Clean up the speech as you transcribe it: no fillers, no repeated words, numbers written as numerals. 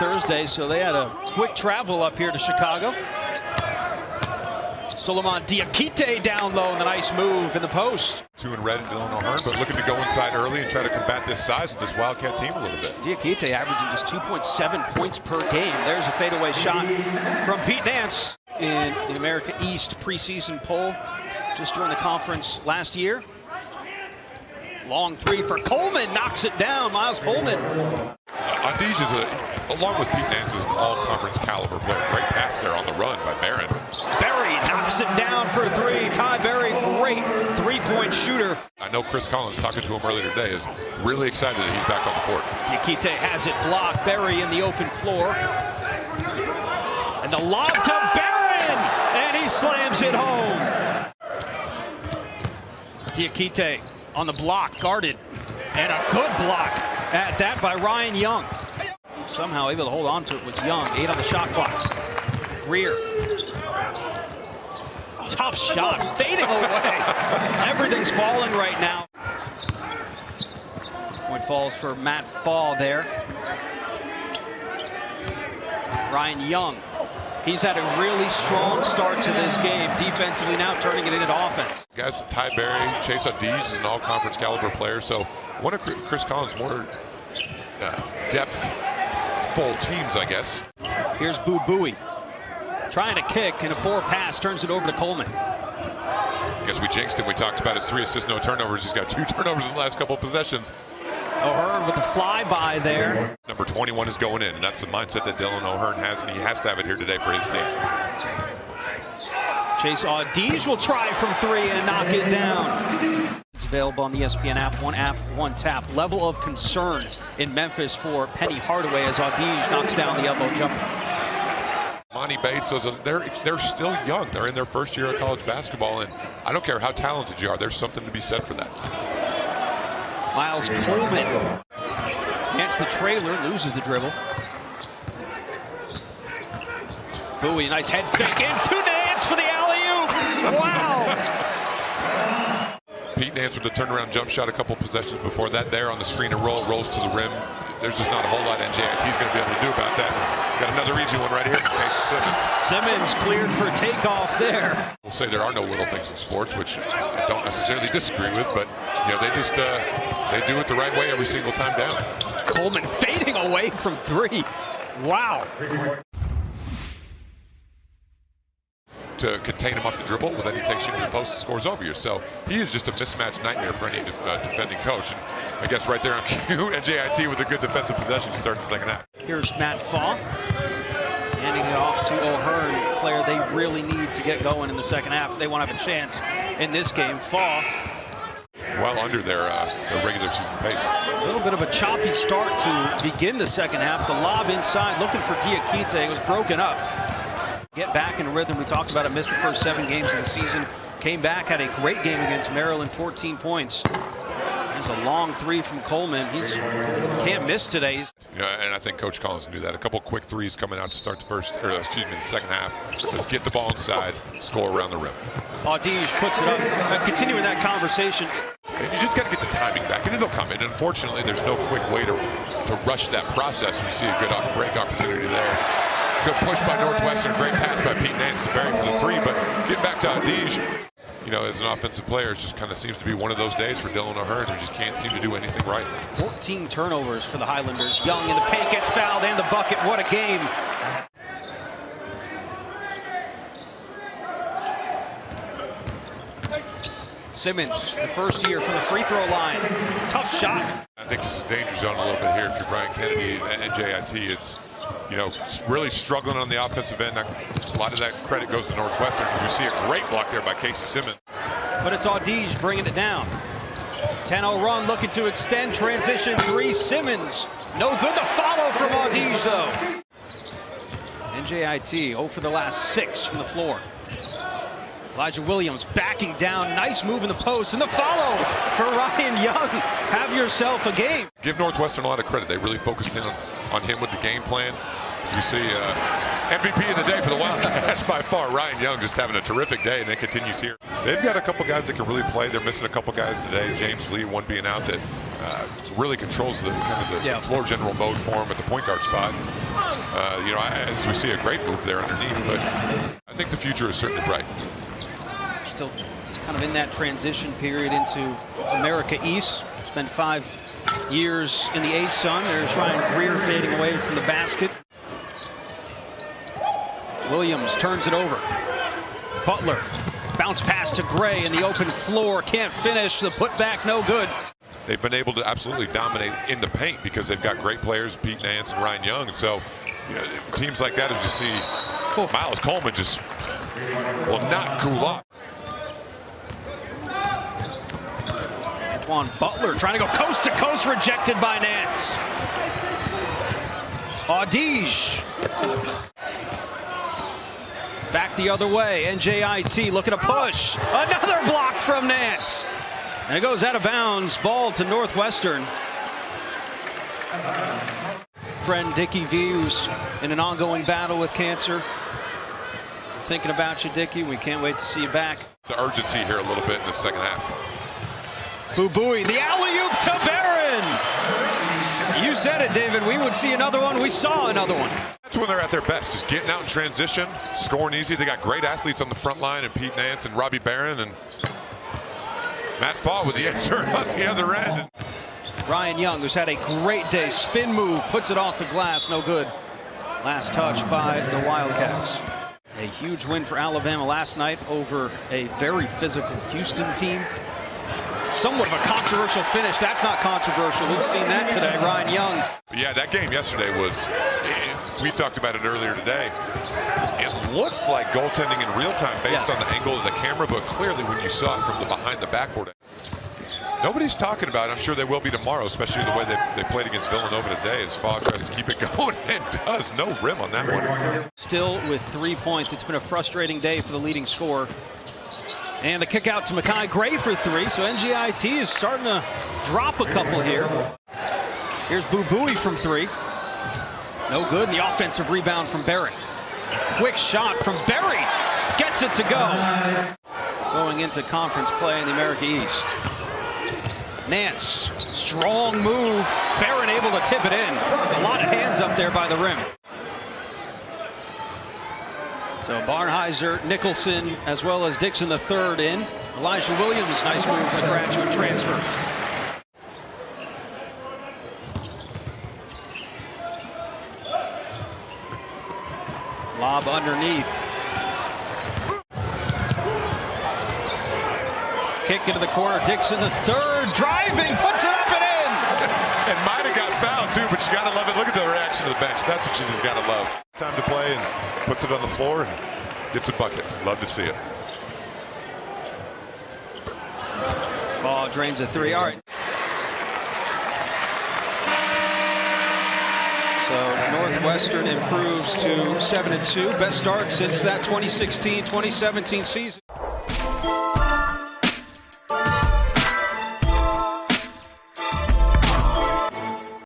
Thursday, so they had a quick travel up here to Chicago. Solomon N.J.I.T down low, and the nice move in the post. 2 in red in Dylan O'Hearn, but looking to go inside early and try to combat this size of this Wildcat team a little bit. N.J.I.T averaging just 2.7 points per game. There's a fadeaway shot from Pete Nance in the America East preseason poll. Just joined the conference last year. Long three for Coleman, knocks it down. Miles Coleman. Adij is, along with Pete Nance, is an all-conference caliber player. Great pass there on the run by Barron. Berry knocks it down for 3. Ty Berry, great three-point shooter. I know Chris Collins, talking to him earlier today, is really excited that he's back on the court. N.J.I.T has it blocked. Berry in the open floor. And the lob to Barron, and he slams it home. N.J.I.T on the block, guarded, and a good block at that by Ryan Young. Somehow able to hold on to it was Young. 8 on the shot clock. Greer. Tough shot, fading away. Everything's falling right now. Point falls for Matt Fall there. Ryan Young. He's had a really strong start to this game. Defensively now turning it into offense. Guys, Ty Berry, Chase Adij is an all-conference caliber player. So one of Chris Collins' more depth-full teams, I guess. Here's Boo Buie. Trying to kick, and a poor pass turns it over to Coleman. I guess we jinxed him. We talked about his 3 assists, no turnovers. He's got 2 turnovers in the last couple of possessions. O'Hearn with the flyby there. Number 21 is going in, and that's the mindset that Dylan O'Hearn has, and he has to have it here today for his team. Chase Adij will try from 3 and knock it down. It's available on the ESPN app, one tap. Level of concern in Memphis for Penny Hardaway as Adij knocks down the elbow jumper. Monty Bates, they're still young. They're in their first year of college basketball, and I don't care how talented you are, there's something to be said for that. Miles Coleman against the trailer, loses the dribble. Buie, nice head fake into Nance for the alley-oop. Wow! Pete Nance with the turnaround jump shot a couple possessions before that. There on the screen and roll, rolls to the rim. There's just not a whole lot N.J.I.T is going to be able to do about that. Got another easy one right here. Simmons. Simmons cleared for takeoff there. We'll say there are no little things in sports, which I don't necessarily disagree with, but you know, they just they do it the right way every single time down. Coleman fading away from 3. Wow. To contain him off the dribble, well, then he takes you to the post and scores over you. So he is just a mismatch nightmare for any defending coach. And I guess right there on cue, N.J.I.T with a good defensive possession to start the second half. Here's Matt Fall, handing it off to O'Hearn, a player they really need to get going in the second half. They want to have a chance in this game. Fall well under their regular season pace. A little bit of a choppy start to begin the second half. The lob inside, looking for N.J.I.T. It was broken up. Get back in rhythm. We talked about it. Missed the first 7 games of the season. Came back, had a great game against Maryland, 14 points. There's a long 3 from Coleman. He can't miss today. Yeah, and I think Coach Collins knew that. A couple quick 3s coming out to start the second half. Let's get the ball inside, score around the rim. Adij puts it up. Continuing that conversation. And you just got to get the timing back, and it'll come. And unfortunately, there's no quick way to rush that process. We see a good break opportunity there. Good push by Northwestern, great pass by Pete Nance to Berry for the 3, but get back to Adij. You know, as an offensive player, it just kind of seems to be one of those days for Dylan O'Hearn who just can't seem to do anything right. 14 turnovers for the Highlanders. Young in the paint, gets fouled, and the bucket. What a game. Simmons, the first year from the free throw line. Tough shot. I think this is danger zone a little bit here if you're Brian Kennedy and N.J.I.T. It's, you know, really struggling on the offensive end. A lot of that credit goes to Northwestern because we see a great block there by Casey Simmons. But it's Adij bringing it down. 10-0 run, looking to extend, transition 3, Simmons. No good, the follow from Adij though. N.J.I.T. 0 for the last 6 from the floor. Elijah Williams backing down, nice move in the post, and the follow for Ryan Young. Have yourself a game. Give Northwestern a lot of credit. They really focused in on him with the game plan. As we see MVP of the day for the Wildcats by far, Ryan Young just having a terrific day, and it continues here. They've got a couple guys that can really play. They're missing a couple guys today. James Lee, one being out, that really controls the kind of the floor general mode for him at the point guard spot. You know, as we see a great move there underneath, but I think the future is certainly bright. Still kind of in that transition period into America East. Spent 5 years in the ASUN. There's Ryan Greer fading away from the basket. Williams turns it over. Butler, bounce pass to Gray in the open floor. Can't finish. The putback, no good. They've been able to absolutely dominate in the paint because they've got great players, Pete Nance and Ryan Young. And so, you know, teams like that, as you see, Miles Coleman just will not cool off. Antoine Butler trying to go coast to coast, rejected by Nance. Audige. Back the other way. NJIT looking to push. Another block from Nance. And it goes out of bounds. Ball to Northwestern. Friend Dickie V, who's in an ongoing battle with cancer. Thinking about you, Dickie. We can't wait to see you back. The urgency here a little bit in the second half. Boo-booey, the alley-oop to Barron. You said it, David. We would see another one. We saw another one. That's when they're at their best, just getting out in transition, scoring easy. They got great athletes on the front line, and Pete Nance and Robbie Barron, and Matt Faw with the answer on the other end. Ryan Young, who's had a great day, spin move, puts it off the glass, no good. Last touch by the Wildcats. A huge win for Alabama last night over a very physical Houston team. Somewhat of a controversial finish. That's not controversial. We've seen that today. Ryan Young. Yeah, that game yesterday was, we talked about it earlier today. It looked like goaltending in real time based on the angle of the camera, but clearly when you saw it from the behind the backboard. Nobody's talking about it. I'm sure they will be tomorrow, especially the way they played against Villanova today as Fogg tries to keep it going and does. No rim on that one. Still with 3 points. It's been a frustrating day for the leading scorer. And the kick out to Makai Gray for 3. So NJIT is starting to drop a couple here. Here's Boo-Booey from 3. No good. And the offensive rebound from Berry. Quick shot from Berry. Gets it to go. Going into conference play in the America East. Nance, strong move. Barron able to tip it in. A lot of hands up there by the rim. So Barnheiser, Nicholson, as well as Dixon the third in. Elijah Williams, nice move for the graduate transfer. Lob underneath. Kick into the corner. Dixon the third, driving, puts it up and in. And might have got fouled too, but you got to love it. Look at the reaction of the bench. That's what you just got to love. Time to play, and puts it on the floor and gets a bucket. Love to see it. Fall drains a 3. All right. So Northwestern improves to 7-2. Best start since that 2016-2017 season.